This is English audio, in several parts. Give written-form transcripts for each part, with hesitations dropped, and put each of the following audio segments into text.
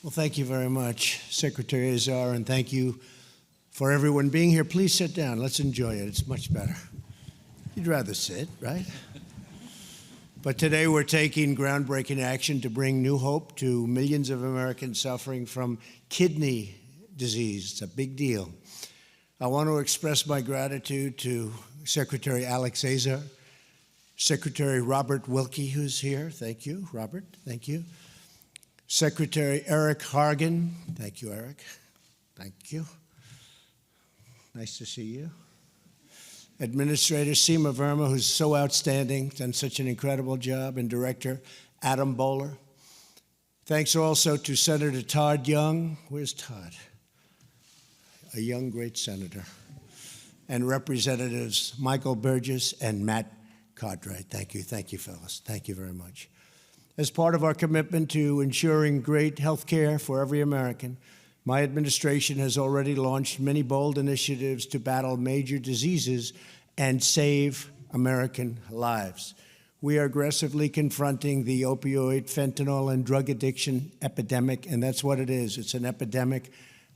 Well, thank you very much, Secretary Azar, and thank you for everyone being here. Please sit down. Let's enjoy it. It's much better. You'd rather sit, right? But today we're taking groundbreaking action to bring new hope to millions of Americans suffering from kidney disease. It's a big deal. I want to express my gratitude to Secretary Alex Azar, Secretary Robert Wilkie, who's here. Thank you, Robert. Thank you. Secretary Eric Hargan. Thank you, Eric. Thank you. Nice to see you. Administrator Seema Verma, who's so outstanding, done such an incredible job, and Director Adam Bowler. Thanks also to Senator Todd Young. Where's Todd? A young, great senator. And Representatives Michael Burgess and Matt Cartwright. Thank you, fellas. Thank you very much. As part of our commitment to ensuring great health care for every American, my administration has already launched many bold initiatives to battle major diseases and save American lives. We are aggressively confronting the opioid, fentanyl, and drug addiction epidemic, and that's what it is. It's an epidemic,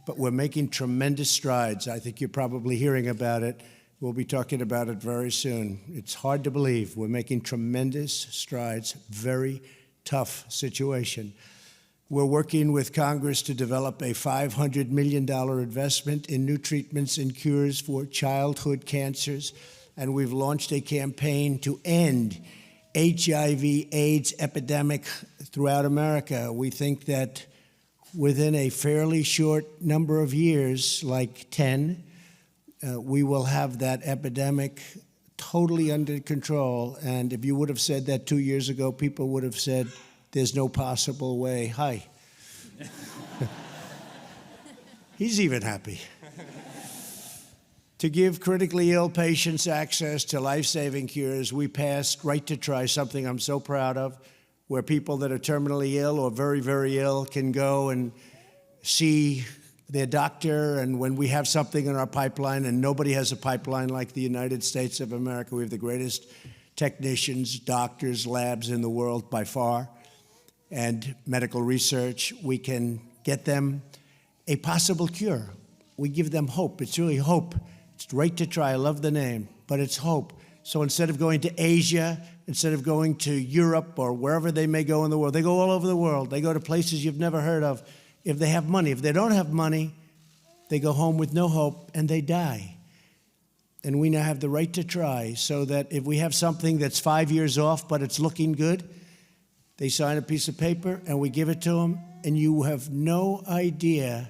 but we're making tremendous strides. I think you're probably hearing about it. We'll be talking about it very soon. It's hard to believe. We're making tremendous strides, very tough situation. We're working with Congress to develop a $500 million investment in new treatments and cures for childhood cancers, and we've launched a campaign to end HIV/AIDS epidemic throughout America. We think that within a fairly short number of years, like 10, we will have that epidemic totally under control. And if you would have said that 2 years ago, people would have said, there's no possible way. Hi. He's even happy. To give critically ill patients access to life-saving cures, we passed Right to Try, something I'm so proud of, where people that are terminally ill or very, very ill can go and see their doctor. And when we have something in our pipeline, and nobody has a pipeline like the United States of America, we have the greatest technicians, doctors, labs in the world by far, and medical research, we can get them a possible cure. We give them hope. It's really hope. It's Right to Try. I love the name, but it's hope. So instead of going to Asia, instead of going to Europe or wherever they may go in the world, they go all over the world. They go to places you've never heard of if they have money. If they don't have money, they go home with no hope and they die. And we now have the Right to Try, so that if we have something that's 5 years off but it's looking good, they sign a piece of paper and we give it to them, and you have no idea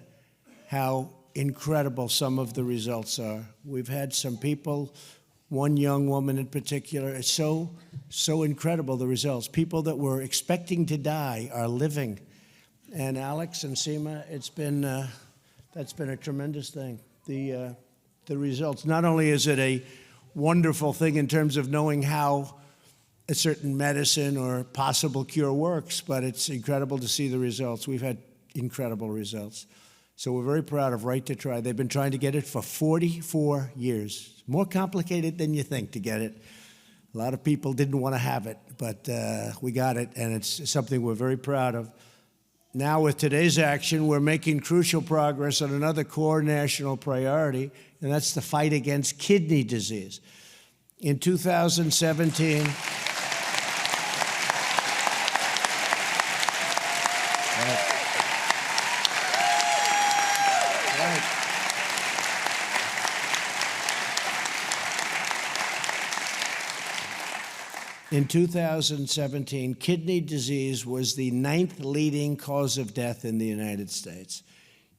how incredible some of the results are. We've had some people, one young woman in particular, it's so incredible, the results. People that were expecting to die are living. And Alex and Seema, that's been a tremendous thing. The results, not only is it a wonderful thing in terms of knowing how a certain medicine or possible cure works, but it's incredible to see the results. We've had incredible results. So we're very proud of Right to Try. They've been trying to get it for 44 years. More complicated than you think to get it. A lot of people didn't want to have it, but we got it, and it's something we're very proud of. Now, with today's action, we're making crucial progress on another core national priority, and that's the fight against kidney disease. In 2017, In 2017, kidney disease was the 9th leading cause of death in the United States.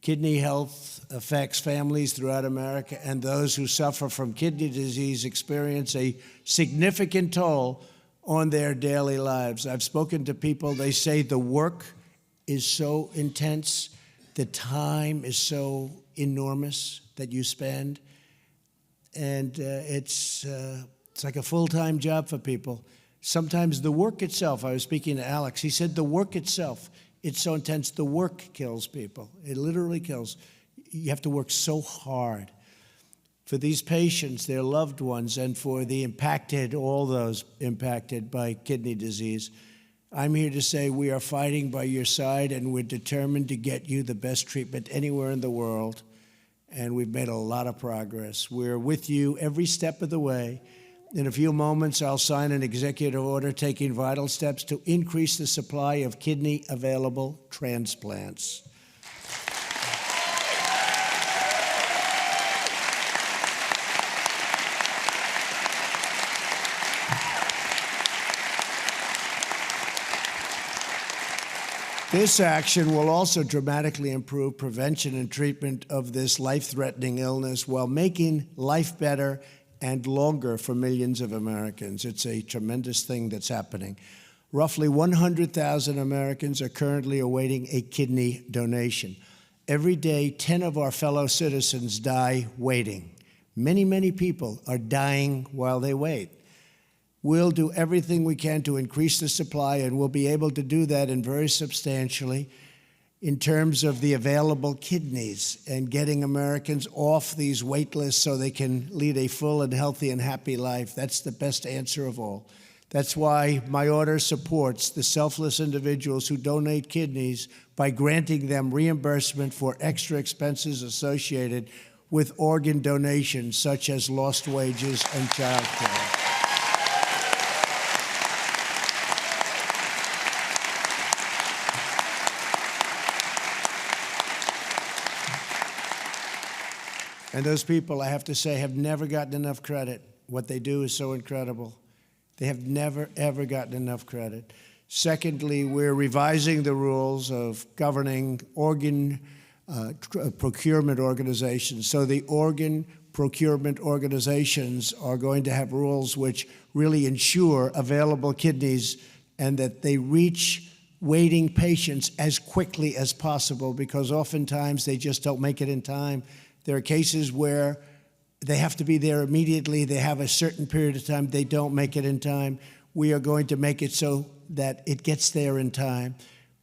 Kidney health affects families throughout America, and those who suffer from kidney disease experience a significant toll on their daily lives. I've spoken to people, they say the work is so intense, the time is so enormous that you spend, and it's like a full-time job for people. Sometimes the work itself, I was speaking to Alex, he said the work itself, it's so intense, the work kills people. It literally kills. You have to work so hard. For these patients, their loved ones, and for the impacted, all those impacted by kidney disease, I'm here to say we are fighting by your side, and we're determined to get you the best treatment anywhere in the world. And we've made a lot of progress. We're with you every step of the way. In a few moments, I'll sign an executive order taking vital steps to increase the supply of kidney-available transplants. This action will also dramatically improve prevention and treatment of this life-threatening illness while making life better and longer for millions of Americans. It's a tremendous thing that's happening. Roughly 100,000 Americans are currently awaiting a kidney donation. Every day, 10 of our fellow citizens die waiting. Many, many people are dying while they wait. We'll do everything we can to increase the supply, and we'll be able to do that in very substantially in terms of the available kidneys and getting Americans off these wait lists so they can lead a full and healthy and happy life. That's the best answer of all. That's why my order supports the selfless individuals who donate kidneys by granting them reimbursement for extra expenses associated with organ donations, such as lost wages and child care. And those people, I have to say, have never gotten enough credit. What they do is so incredible. They have never, ever gotten enough credit. Secondly, we're revising the rules of governing organ procurement organizations. So the organ procurement organizations are going to have rules which really ensure available kidneys and that they reach waiting patients as quickly as possible, because oftentimes they just don't make it in time. There are cases where they have to be there immediately. They have a certain period of time. They don't make it in time. We are going to make it so that it gets there in time.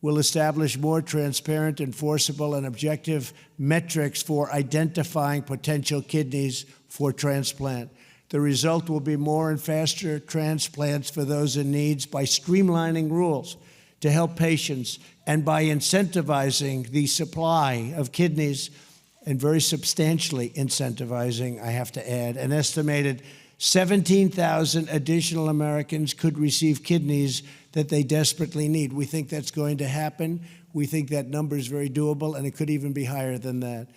We'll establish more transparent, enforceable, and objective metrics for identifying potential kidneys for transplant. The result will be more and faster transplants for those in need by streamlining rules to help patients and by incentivizing the supply of kidneys, and very substantially incentivizing, I have to add. An estimated 17,000 additional Americans could receive kidneys that they desperately need. We think that's going to happen. We think that number is very doable, and it could even be higher than that.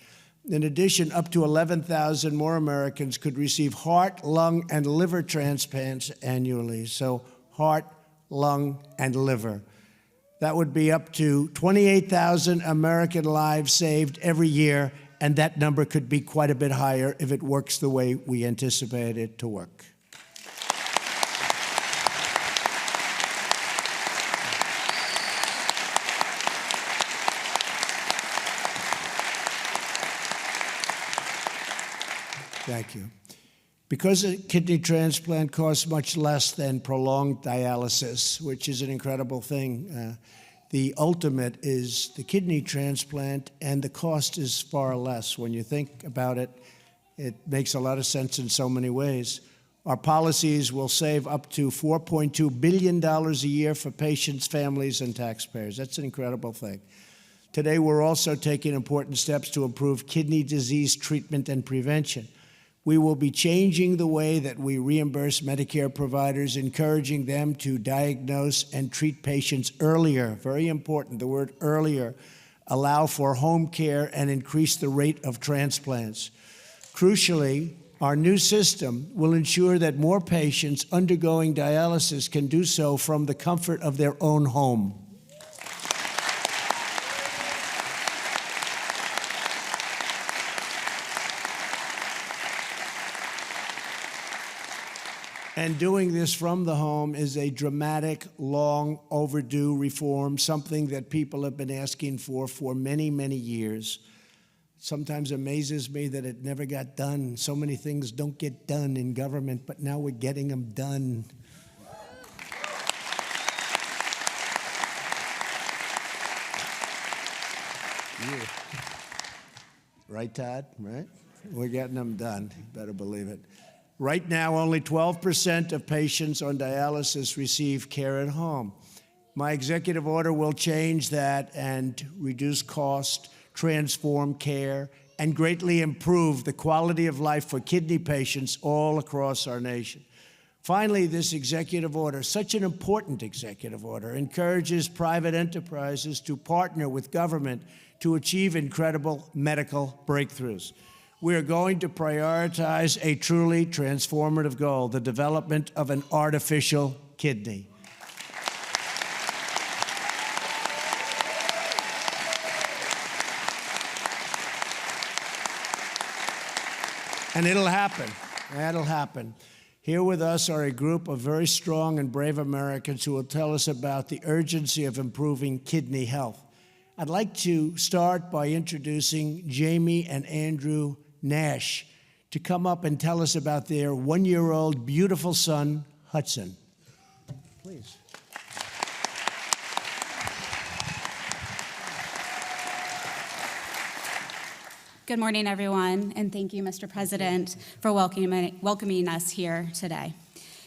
In addition, up to 11,000 more Americans could receive heart, lung, and liver transplants annually. So heart, lung, and liver. That would be up to 28,000 American lives saved every year, and that number could be quite a bit higher if it works the way we anticipate it to work. Thank you. Because a kidney transplant costs much less than prolonged dialysis, which is an incredible thing, the ultimate is the kidney transplant, and the cost is far less. When you think about it, it makes a lot of sense in so many ways. Our policies will save up to $4.2 billion a year for patients, families, and taxpayers. That's an incredible thing. Today, we're also taking important steps to improve kidney disease treatment and prevention. We will be changing the way that we reimburse Medicare providers, encouraging them to diagnose and treat patients earlier. Very important, the word earlier. Allow for home care and increase the rate of transplants. Crucially, our new system will ensure that more patients undergoing dialysis can do so from the comfort of their own home. And doing this from the home is a dramatic, long overdue reform, something that people have been asking for many, many years. Sometimes amazes me that it never got done. So many things don't get done in government, but now we're getting them done. Yeah. Right, Todd? Right? We're getting them done. You better believe it. Right now, only 12% of patients on dialysis receive care at home. My executive order will change that and reduce cost, transform care, and greatly improve the quality of life for kidney patients all across our nation. Finally, this executive order, such an important executive order, encourages private enterprises to partner with government to achieve incredible medical breakthroughs. We are going to prioritize a truly transformative goal, the development of an artificial kidney. And it'll happen. That'll happen. Here with us are a group of very strong and brave Americans who will tell us about the urgency of improving kidney health. I'd like to start by introducing Jamie and Andrew Nash to come up and tell us about their one-year-old beautiful son, Hudson. Please. Good morning, everyone, and thank you, Mr. President, for welcoming us here today.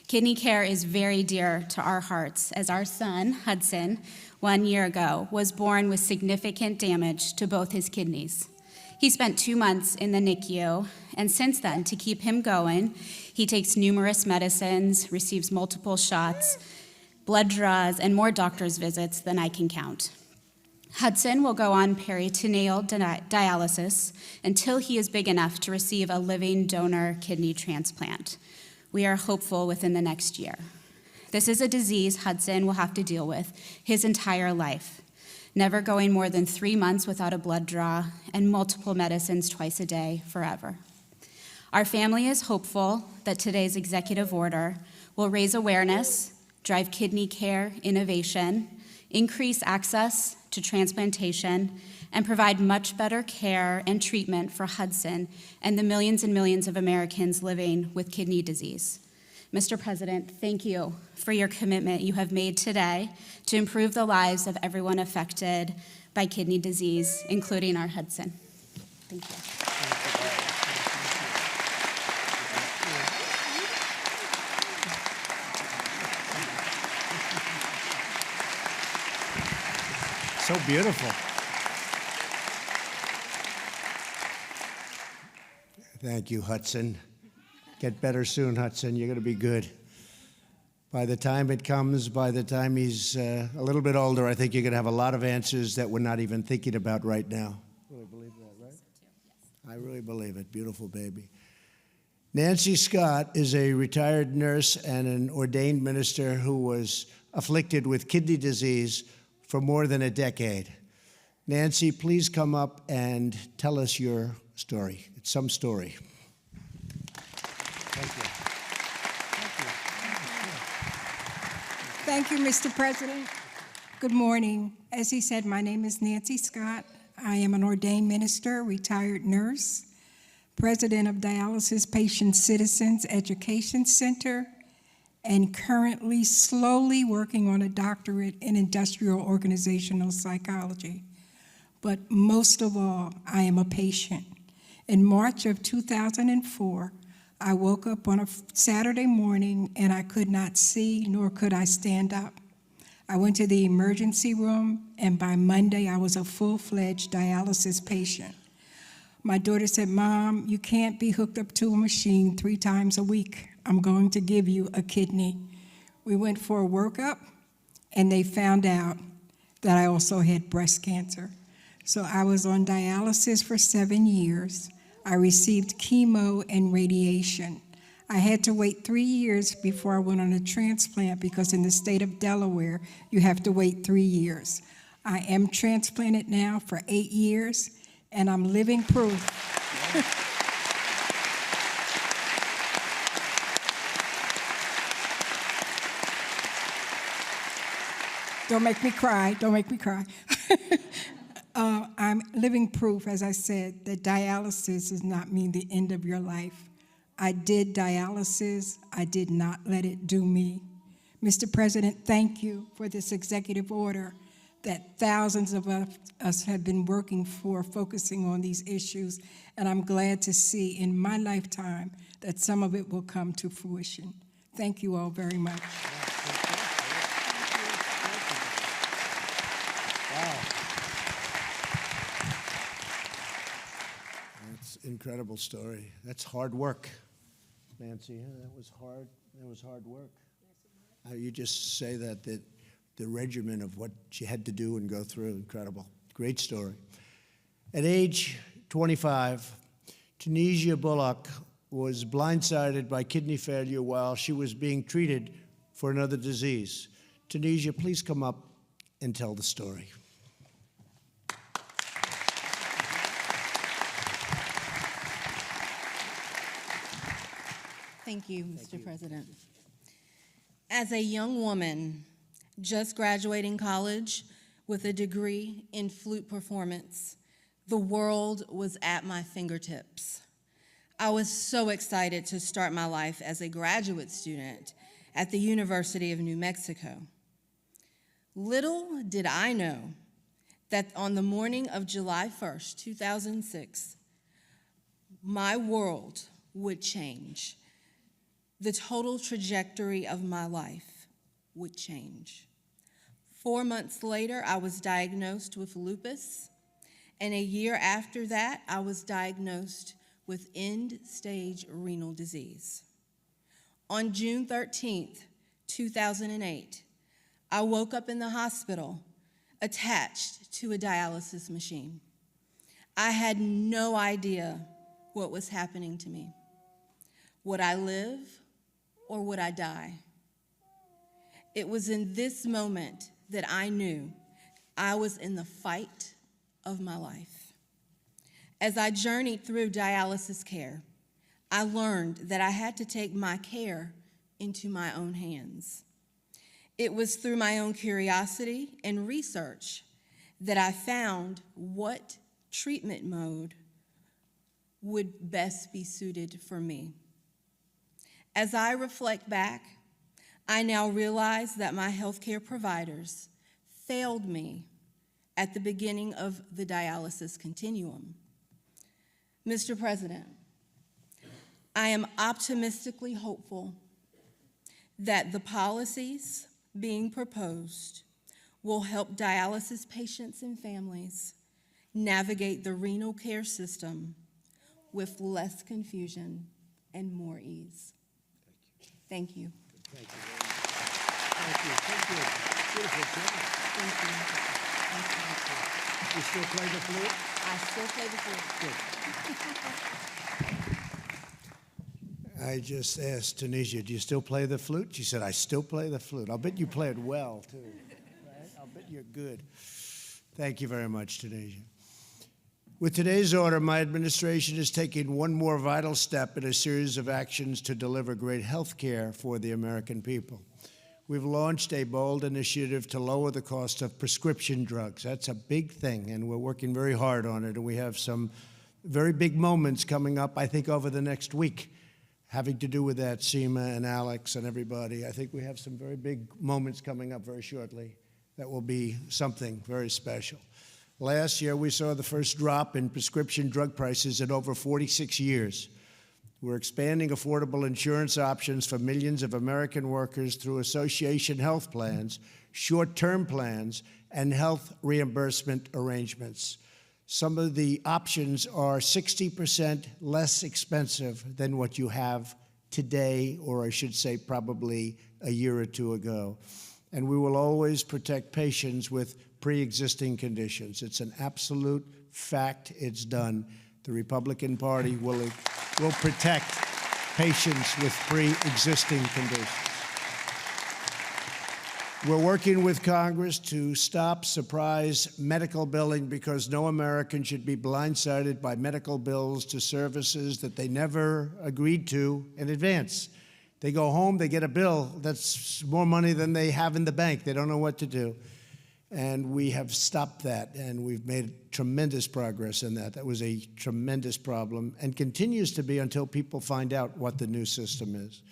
Kidney care is very dear to our hearts, as our son, Hudson, 1 year ago, was born with significant damage to both his kidneys. He spent 2 months in the NICU, and since then, to keep him going, he takes numerous medicines, receives multiple shots, blood draws, and more doctor's visits than I can count. Hudson will go on peritoneal dialysis until he is big enough to receive a living donor kidney transplant. We are hopeful within the next year. This is a disease Hudson will have to deal with his entire life, never going more than 3 months without a blood draw and multiple medicines twice a day forever. Our family is hopeful that today's executive order will raise awareness, drive kidney care innovation, increase access to transplantation, and provide much better care and treatment for Hudson and the millions and millions of Americans living with kidney disease. Mr. President, thank you for your commitment you have made today to improve the lives of everyone affected by kidney disease, including our Hudson. Thank you. So beautiful. Thank you, Hudson. Get better soon, Hudson. You're going to be good. By the time it comes, by the time he's a little bit older, I think you're going to have a lot of answers that we're not even thinking about right now. Really believe that, right? Yes. I really believe it. Beautiful baby. Nancy Scott is a retired nurse and an ordained minister who was afflicted with kidney disease for more than a decade. Nancy, please come up and tell us your story. It's some story. Thank you. Thank you, Mr. President. Good morning. As he said, my name is Nancy Scott. I am an ordained minister, retired nurse, president of Dialysis Patient Citizens Education Center, and currently slowly working on a doctorate in industrial organizational psychology. But most of all, I am a patient. In March of 2004, I woke up on a Saturday morning and I could not see nor could I stand up. I went to the emergency room, and by Monday I was a full-fledged dialysis patient. My daughter said, "Mom, you can't be hooked up to a machine 3 times a week. I'm going to give you a kidney." We went for a workup, and they found out that I also had breast cancer. So I was on dialysis for 7 years. I received chemo and radiation. I had to wait 3 years before I went on a transplant because in the state of Delaware, you have to wait 3 years. I am transplanted now for 8 years, and I'm living proof. Don't make me cry, don't make me cry. I'm living proof, as I said, that dialysis does not mean the end of your life. I did dialysis, I did not let it do me. Mr. President, thank you for this executive order that thousands of us have been working for, focusing on these issues, and I'm glad to see in my lifetime that some of it will come to fruition. Thank you all very much. incredible story. That's hard work, Nancy. Huh? That was hard. That was hard work. How you just say that the regimen of what she had to do and go through, incredible. Great story. At age 25, Tunisia Bullock was blindsided by kidney failure while she was being treated for another disease. Tunisia, please come up and tell the story. Thank you, Mr. President. As a young woman, just graduating college with a degree in flute performance, the world was at my fingertips. I was so excited to start my life as a graduate student at the University of New Mexico. Little did I know that on the morning of July 1st, 2006, my world would change. The total trajectory of my life would change. 4 months later, I was diagnosed with lupus, and a year after that, I was diagnosed with end-stage renal disease. On June 13th, 2008, I woke up in the hospital attached to a dialysis machine. I had no idea what was happening to me. Would I live or would I die? It was in this moment that I knew I was in the fight of my life. As I journeyed through dialysis care, I learned that I had to take my care into my own hands. It was through my own curiosity and research that I found what treatment mode would best be suited for me. As I reflect back, I now realize that my healthcare providers failed me at the beginning of the dialysis continuum. Mr. President, I am optimistically hopeful that the policies being proposed will help dialysis patients and families navigate the renal care system with less confusion and more ease. Thank you. Thank you very much. Thank you. Thank you. Beautiful job. Thank you. You still play the flute? I still play the flute. Good. I just asked Tunisia, do you still play the flute? She said, I still play the flute. I'll bet you play it well, too. Right? I'll bet you're good. Thank you very much, Tunisia. With today's order, my administration is taking one more vital step in a series of actions to deliver great health care for the American people. We've launched a bold initiative to lower the cost of prescription drugs. That's a big thing, and we're working very hard on it, and we have some very big moments coming up, I think, over the next week, having to do with that, Seema and Alex and everybody. I think we have some very big moments coming up very shortly that will be something very special. Last year, we saw the first drop in prescription drug prices in over 46 years. We're expanding affordable insurance options for millions of American workers through association health plans, short-term plans, and health reimbursement arrangements. Some of the options are 60% less expensive than what you have today, or I should say probably a year or two ago. And we will always protect patients with pre-existing conditions. It's an absolute fact. It's done. The Republican Party will protect patients with pre-existing conditions. We're working with Congress to stop surprise medical billing because no American should be blindsided by medical bills to services that they never agreed to in advance. They go home, they get a bill that's more money than they have in the bank. They don't know what to do. And we have stopped that, and we've made tremendous progress in that. That was a tremendous problem and continues to be until people find out what the new system is.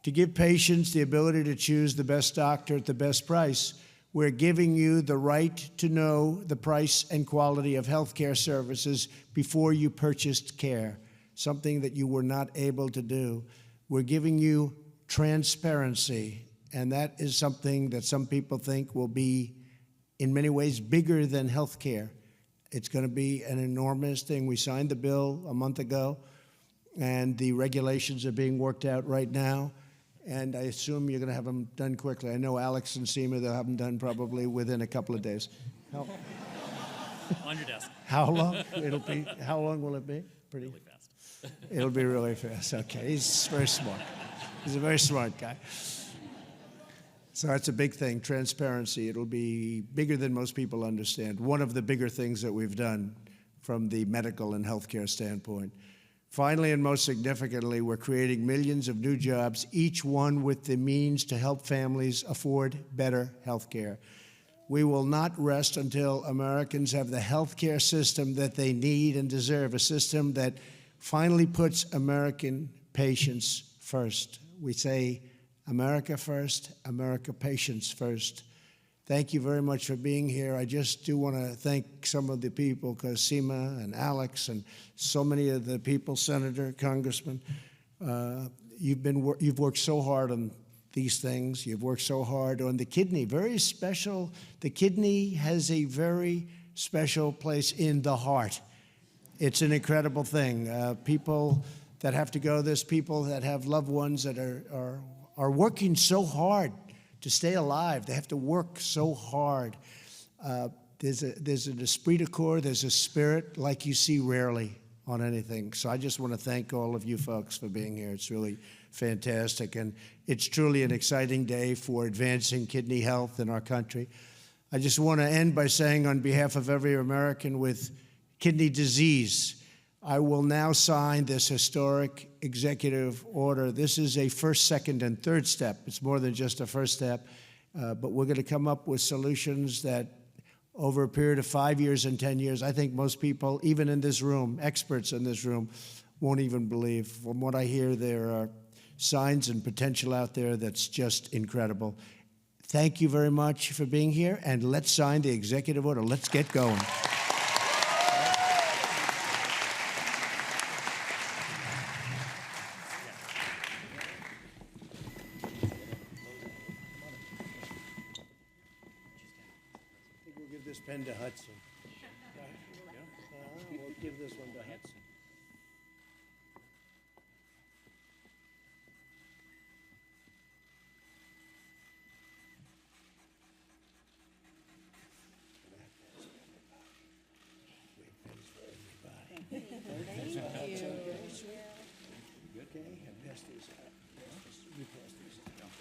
To give patients the ability to choose the best doctor at the best price, we're giving you the right to know the price and quality of health care services before you purchased care, something that you were not able to do. We're giving you transparency, and that is something that some people think will be in many ways bigger than health care. It's going to be an enormous thing. We signed the bill a month ago, and the regulations are being worked out right now. And I assume you're going to have them done quickly. I know Alex and Seema, they'll have them done probably within a couple of days. On your desk. How long? How long will it be? Pretty Really fast. It'll be really fast. Okay, he's very smart. He's a very smart guy. So that's a big thing, transparency. It'll be bigger than most people understand. One of the bigger things that we've done from the medical and healthcare standpoint. Finally, and most significantly, we're creating millions of new jobs, each one with the means to help families afford better healthcare. We will not rest until Americans have the healthcare system that they need and deserve, a system that finally puts American patients first. We say, America first, America patients first. Thank you very much for being here. I just do want to thank some of the people, because Seema and Alex and so many of the people, Senator, Congressman, you've worked so hard on these things. You've worked so hard on the kidney, very special. The kidney has a very special place in the heart. It's an incredible thing. People that have to go, there's people that have loved ones that are working so hard to stay alive. They have to work so hard. There's an esprit de corps, there's a spirit like you see rarely on anything. So I just want to thank all of you folks for being here. It's really fantastic. And it's truly an exciting day for advancing kidney health in our country. I just want to end by saying, on behalf of every American with kidney disease, I will now sign this historic executive order. This is a first, second, and third step. It's more than just a first step, but we're going to come up with solutions that over a period of 5 years and 10 years, I think most people, even in this room, experts in this room, won't even believe. From what I hear, there are signs and potential out there that's just incredible. Thank you very much for being here, and let's sign the executive order. Let's get going. We'll give this pen to Hudson. We'll give this one to Hudson. Okay, and pass these out. You pass these out.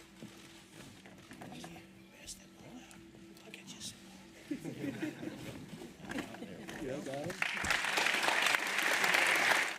Pass them all out. I'll get you some more. You got it?